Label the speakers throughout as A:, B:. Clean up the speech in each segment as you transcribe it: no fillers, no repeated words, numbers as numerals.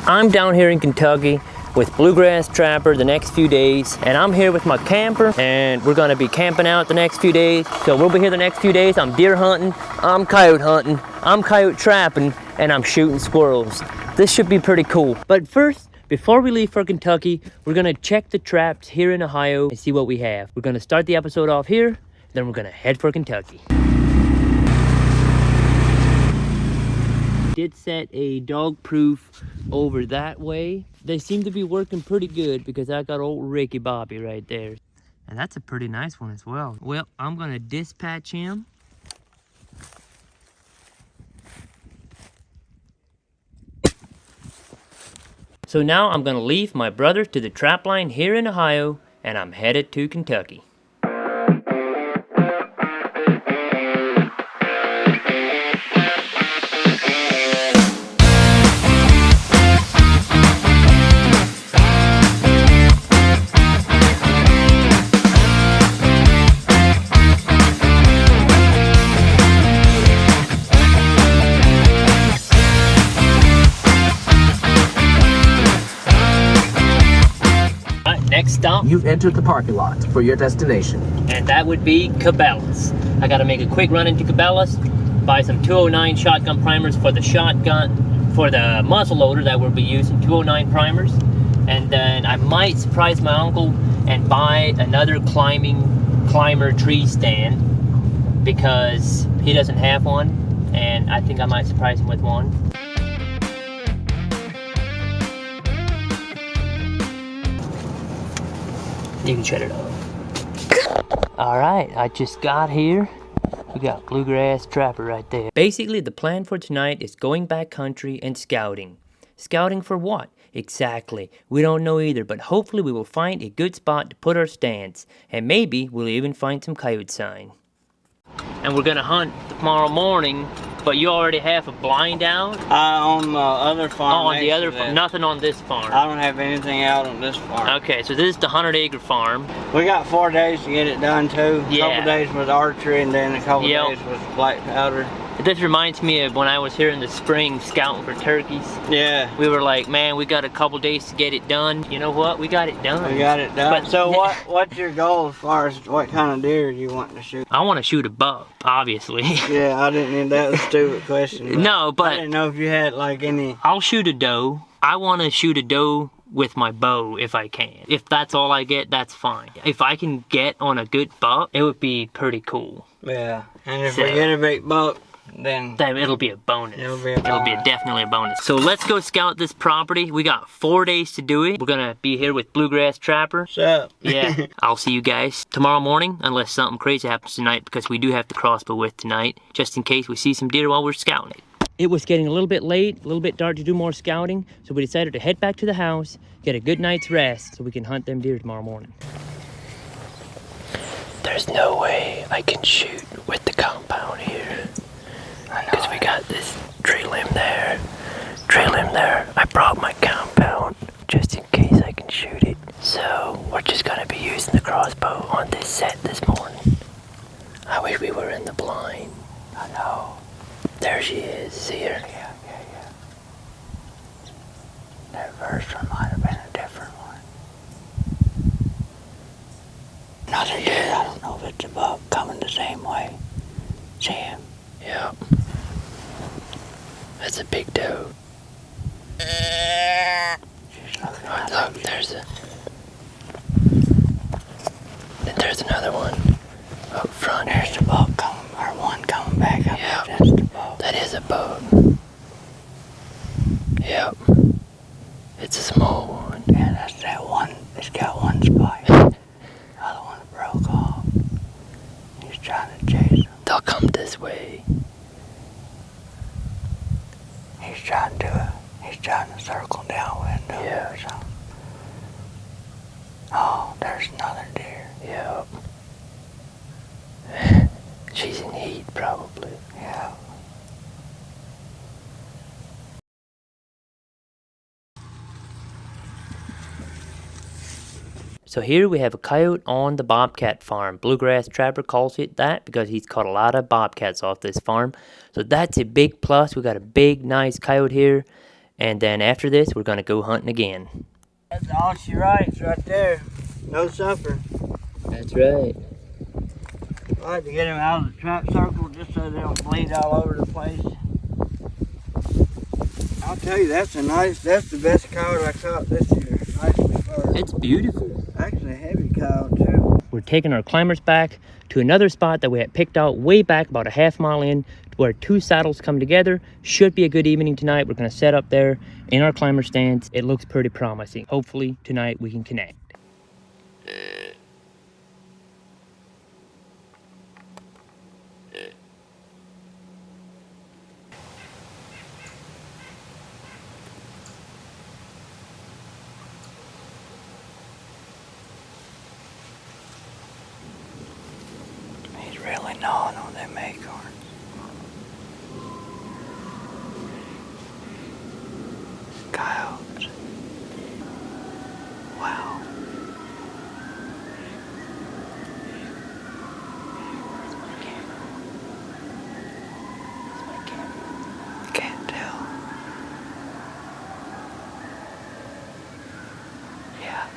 A: I'm down here in Kentucky with Bluegrass Trapper the next few days, and I'm here with my camper, and we're gonna be camping out the next few days. So we'll be here the next few days. I'm deer hunting, I'm coyote hunting, I'm coyote trapping, and I'm shooting squirrels. This should be pretty cool. But first, before we leave for Kentucky, we're gonna check the traps here in Ohio and see what we have. We're gonna start the episode off here, then we're gonna head for Kentucky. Did set a dog proof over that way. They seem to be working pretty good because I got old Ricky Bobby right there. And that's a pretty nice one as well. Well, I'm gonna dispatch him. So now I'm gonna leave my brother to the trap line here in Ohio, and I'm headed to Kentucky. Next stop,
B: you've entered the parking lot for your destination,
A: and that would be Cabela's. I gotta make a quick run into Cabela's, buy some 209 shotgun primers for the shotgun, for the muzzleloader that we'll be using, 209 primers, and then I might surprise my uncle and buy another climber tree stand because he doesn't have one, and I think I might surprise him with one. You can shut it off. Alright, I just got here. We got Bluegrass Trapper right there. Basically, the plan for tonight is going backcountry and scouting. Scouting for what? Exactly. We don't know either, but hopefully we will find a good spot to put our stands. And maybe we'll even find some coyote sign. And we're gonna hunt tomorrow morning, but you already have a blind out?
C: On the other farm.
A: Oh, on the other farm. Nothing on this farm.
C: I don't have anything out on this farm.
A: Okay, so this is the 100-acre farm.
C: We got 4 days to get it done too.
A: Yeah.
C: A couple days with archery and then a couple days with black powder.
A: This reminds me of when I was here in the spring scouting for turkeys.
C: Yeah.
A: We were like, man, we got a couple days to get it done. You know what? We got it done.
C: We got it done.
A: But,
C: so what's your goal as far as what kind of deer you want to shoot?
A: I want to shoot a buck, obviously.
C: Yeah, I didn't think that was a stupid question.
A: No, but
C: I didn't know if you had like any.
A: I'll shoot a doe. I want to shoot a doe with my bow if I can. If that's all I get, that's fine. If I can get on a good buck, it would be pretty cool.
C: Yeah, and if we get a big buck, then
A: it'll be a bonus.
C: It'll be
A: definitely a bonus. So let's go scout this property. We got 4 days to do it. We're gonna be here with Bluegrass Trapper.
C: What's up?
A: Yeah. I'll see you guys tomorrow morning, unless something crazy happens tonight, because we do have the crossbow with tonight, just in case we see some deer while we're scouting it. It was getting a little bit late, a little bit dark to do more scouting, so we decided to head back to the house, get a good night's rest, so we can hunt them deer tomorrow morning. There's no way I can shoot with the compound here. Because we got this tree limb there. I brought my compound just in case I can shoot it. So we're just gonna be using the crossbow on this set this morning. I wish we were in the blind. I know. There she is. See her?
C: Yeah. That first one might have been a different one. Another deer. I don't know if it's a buck coming the same way. See him?
A: Yep. That's a big doe. Look, there's another one up front.
C: There's the buck coming, or one coming back up.
A: Yep.
C: That's the buck.
A: That is a buck. Yep. It's a small one.
C: Yeah, that's that one. It's got one spike. The other one broke off. He's trying to chase him.
A: They'll come this way.
C: He's trying to circle downwind.
A: Yeah.
C: Oh, there's another deer.
A: Yep. She's in heat, probably.
C: Yeah.
A: So here we have a coyote on the bobcat farm. Bluegrass Trapper calls it that because he's caught a lot of bobcats off this farm. So that's a big plus. We got a big, nice coyote here. And then after this, we're gonna go hunting again.
C: That's all she writes right there. No supper.
A: That's right.
C: I like to get them out of the trap circle just so they don't bleed all over the place. I'll tell you, that's the best coyote I caught this year. Nicely fur.
A: It's beautiful.
C: Actually a heavy coyote too.
A: We're taking our climbers back to another spot that we had picked out way back about a half-mile in, where two saddles come together. Should be a good evening tonight. We're gonna set up there in our climber stance. It looks pretty promising. Hopefully tonight we can connect.
C: He's really gnawing on them acorns. Coyotes. Wow. Can't tell. Yeah.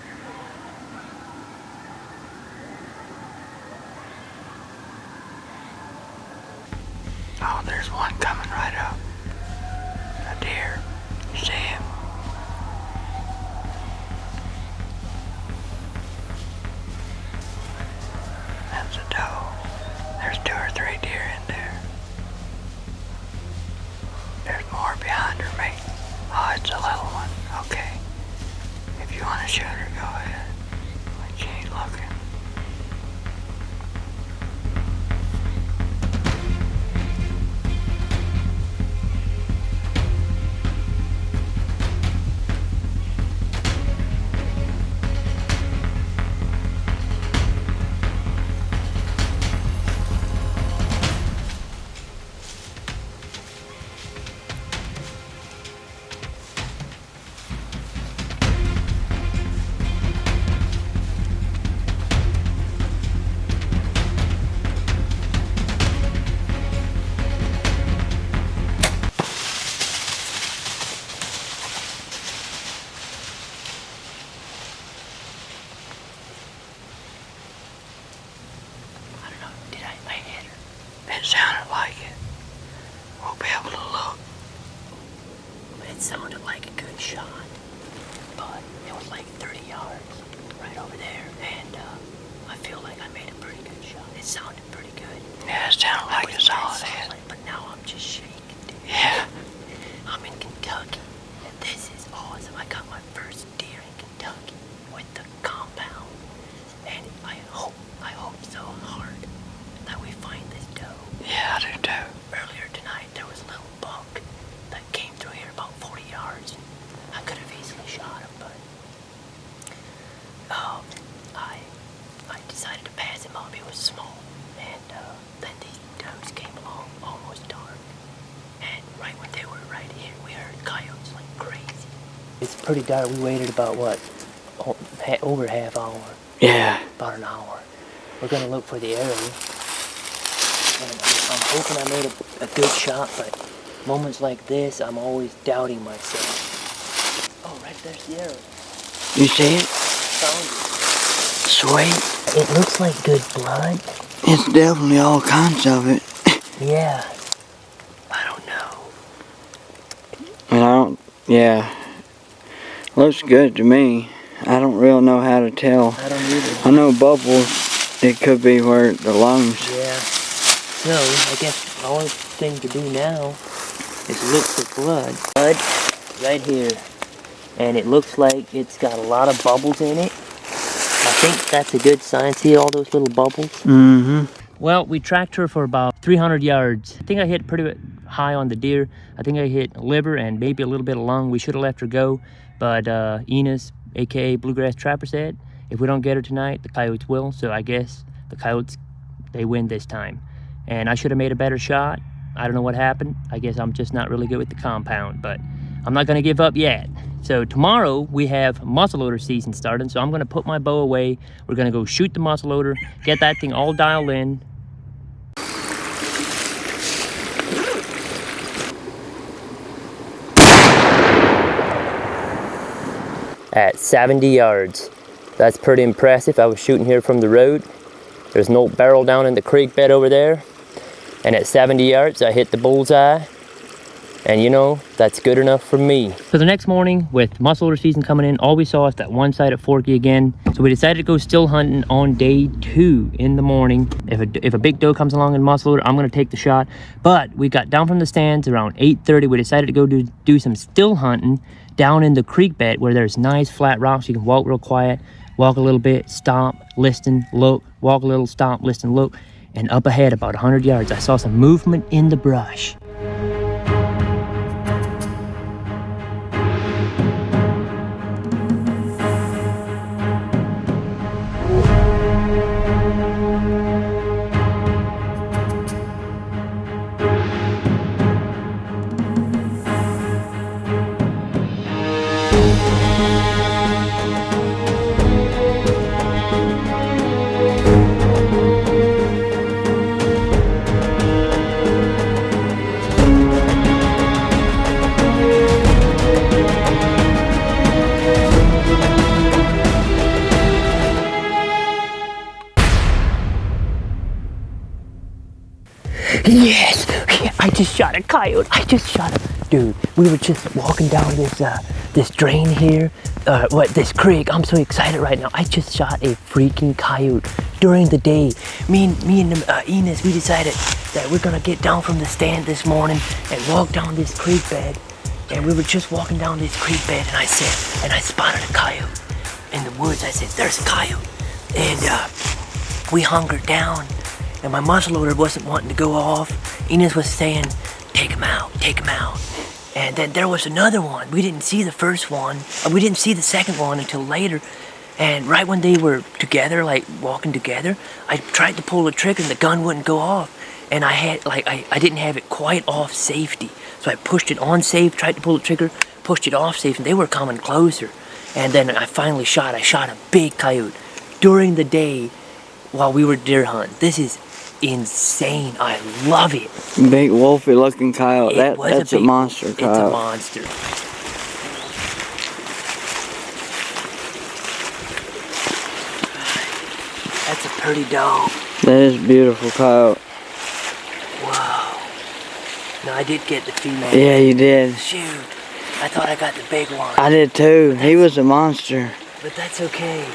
C: Oh, there's one coming right up. A deer. You see him? That's a doe. There's 2 or 3 deer in there. There's more behind her, mate. Oh, it's a little one. Okay. If you want to shoot her, go ahead. But she ain't looking. It sounded like it. We'll be able to look.
A: It sounded like a good shot, but it was like 30 yards right over there, and I feel like I made a pretty good shot. It sounded pretty good.
C: Yeah, it sounded like a solid hit.
A: But now I'm just shaking, dude.
C: Yeah.
A: I'm in Kentucky, and this is awesome. I got my first deer in Kentucky with the compound, and I hope so hard that we find this doe.
C: Yeah, I do too.
A: Earlier tonight, there was a little buck that came through here about 40 yards. I could have easily shot him, but I decided to pass him up. He was small, and then these does came along almost dark, and right when they were right here, we heard coyotes like crazy. It's pretty dark. We waited about over half hour.
C: Yeah.
A: About an hour. We're gonna look for the arrow. And I'm hoping I made a good shot, but moments like this, I'm always doubting myself. Oh, right there's the arrow.
C: You see it?
A: Found it.
C: Sweet.
A: It looks like good blood.
C: It's definitely all kinds of it.
A: Yeah. I don't know.
C: Yeah. Looks good to me. I don't really know how to tell.
A: I don't either.
C: I know bubbles, it could be where the lungs.
A: Yeah. So, I guess the only thing to do now is look for blood. Blood right here. And it looks like it's got a lot of bubbles in it. I think that's a good sign. See all those little bubbles?
C: Mm-hmm.
A: Well, we tracked her for about 300 yards. I think I hit pretty high on the deer. I think I hit liver and maybe a little bit of lung. We should have left her go. But Enos, aka Bluegrass Trapper, said if we don't get her tonight, the coyotes will. So I guess the coyotes, they win this time. And I should have made a better shot. I don't know what happened. I guess I'm just not really good with the compound, but I'm not gonna give up yet. So tomorrow we have muzzleloader season starting, so I'm gonna put my bow away. We're gonna go shoot the muzzleloader, get that thing all dialed in. at 70 yards. That's pretty impressive. I was shooting here from the road. There's no barrel down in the creek bed over there. And at 70 yards, I hit the bullseye. And you know, that's good enough for me. So the next morning, with muzzleloader season coming in, all we saw is that one side at Forky again. So we decided to go still hunting on day 2 in the morning. If a big doe comes along in muzzleloader, I'm gonna take the shot. But we got down from the stands around 8:30. We decided to go do some still hunting down in the creek bed where there's nice flat rocks. You can walk real quiet, walk a little bit, stop, listen, look, walk a little, stop, listen, look. And up ahead, about 100 yards, I saw some movement in the brush. Yes! Yeah, I just shot a coyote. I just shot a... Dude, we were just walking down this drain here. This creek. I'm so excited right now. I just shot a freaking coyote during the day. Me and Enos, we decided that we're gonna get down from the stand this morning and walk down this creek bed. And we were just walking down this creek bed, and I spotted a coyote in the woods. I said, there's a coyote. And we hunkered down. And my muzzleloader wasn't wanting to go off. Enos was saying, take him out, take him out. And then there was another one. We didn't see the first one. We didn't see the second one until later. And right when they were together, like walking together, I tried to pull the trigger and the gun wouldn't go off. And I didn't have it quite off safety. So I pushed it on safe, tried to pull the trigger, pushed it off safe, and they were coming closer. And then I finally shot a big coyote during the day while we were deer hunting. This is insane. I love it.
C: Big wolfy looking coyote. That's a monster coyote.
A: It's a monster. That's a pretty dog.
C: That is a beautiful coyote.
A: Wow. No, I did get the female.
C: Yeah, you did.
A: Shoot. I thought I got the big one.
C: I did too. He was a monster.
A: But that's okay.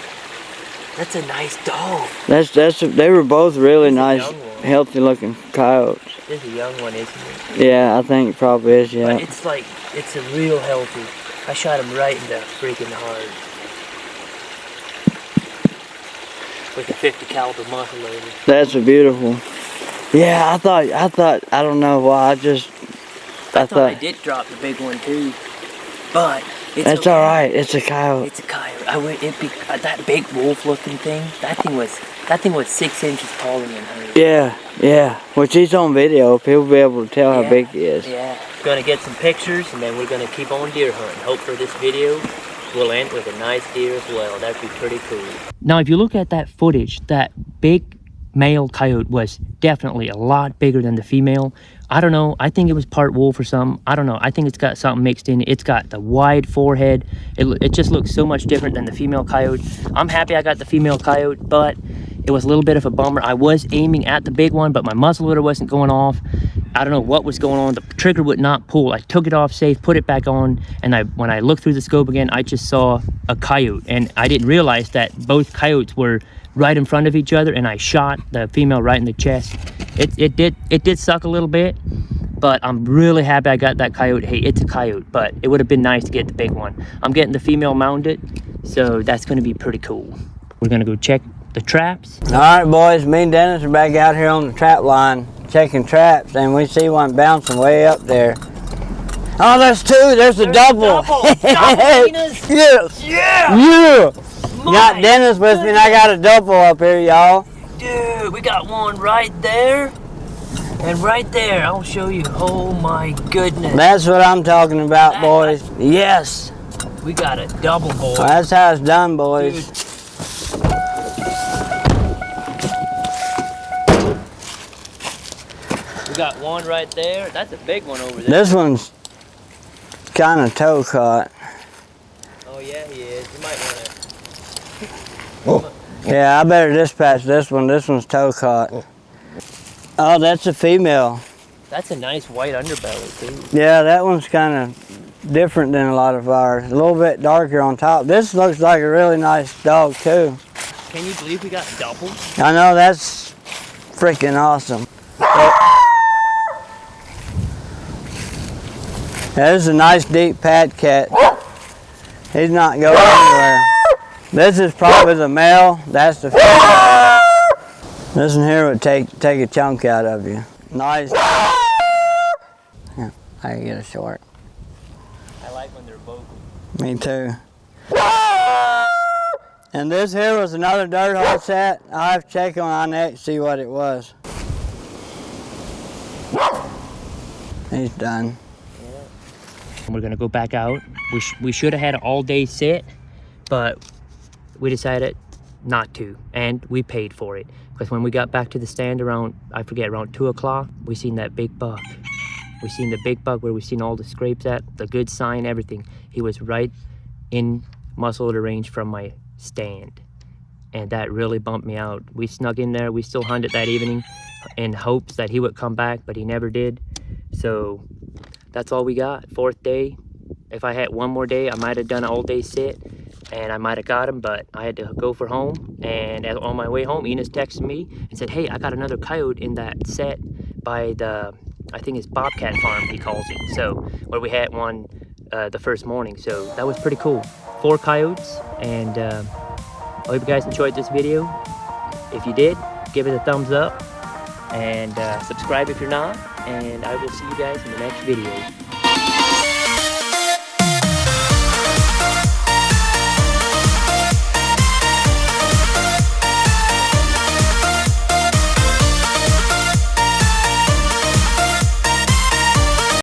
A: That's a nice dog.
C: They were both really nice, healthy looking coyotes.
A: This is a young one, isn't it?
C: Yeah, I think it probably is, yeah.
A: But it's a real healthy. I shot him right in the freaking heart. With a 50 caliber muzzleloader.
C: That's a beautiful. Yeah, I thought, I don't know why, I thought
A: I did drop the big one too. But
C: that's okay. Alright, it's a coyote.
A: It's a coyote. That big wolf looking thing, that thing was 6 inches taller than her.
C: Yeah. Which he's on video. People will be able to tell how big he is.
A: Yeah. Gonna get some pictures and then we're gonna keep on deer hunting. Hope for this video will end with a nice deer as well. That'd be pretty cool. Now if you look at that footage, that big male coyote was definitely a lot bigger than the female. I don't know, I think it was part wolf or something. I don't know, I think it's got something mixed in. It's got the wide forehead. It just looks so much different than the female coyote. I'm happy I got the female coyote, but it was a little bit of a bummer. I was aiming at the big one, but my muzzleloader wasn't going off. I don't know what was going on. The trigger would not pull. I took it off safe, put it back on, and when I looked through the scope again, I just saw a coyote, and I didn't realize that both coyotes were right in front of each other, and I shot the female right in the chest. It did suck a little bit, but I'm really happy I got that coyote. Hey, it's a coyote, but it would have been nice to get the big one. I'm getting the female mounted, so that's going to be pretty cool. We're going to go check the traps.
C: All right, boys, me and Dennis are back out here on the trap line checking traps, and we see one bouncing way up there. Oh, there's two. There's a double.
A: Yes.
C: Yeah. Got Dennis with me, and I got a double up here, y'all.
A: Dude, we got one right there and right there. I'll show you. Oh my goodness.
C: That's what I'm talking about, boys. Yes.
A: We got a double, boy.
C: Well, that's how it's done, boys.
A: Dude. We got one right there. That's a big one over there.
C: This one's kind of toe caught.
A: Oh yeah, he is.
C: Yeah, I better dispatch this one. This one's toe caught. Oh, that's a female.
A: That's a nice white underbelly too.
C: Yeah, that one's kind of different than a lot of ours. A little bit darker on top. This looks like a really nice dog too.
A: Can you believe we got doubles?
C: I know, that's freaking awesome. Yeah, this is a nice deep pad cat. He's not going anywhere. This is probably the male. That's the female. This one here would take a chunk out of you. Nice. Yeah, I can get a short.
A: I like when they're vocal.
C: Me too. And this here was another dirt hole set. I have to check on our neck, see what it was. He's done.
A: We're gonna go back out. We should have had an all-day sit, but we decided not to, and we paid for it. Because when we got back to the stand around, I forget, around 2 o'clock, we seen that big buck. We seen the big buck where we seen all the scrapes at, the good sign, everything. He was right in muzzleloader range from my stand, and that really bumped me out. We snuck in there. We still hunted that evening in hopes that he would come back, but he never did. So that's all we got. 4th day. If I had one more day, I might have done an all-day sit, and I might have got him, but I had to go for home. And on my way home, Enos texted me and said, hey, I got another coyote in that set by the, I think it's Bobcat Farm, he calls it. So, where we had one the first morning. So that was pretty cool. 4 coyotes, and I hope you guys enjoyed this video. If you did, give it a thumbs up, and subscribe if you're not, and I will see you guys in the next video.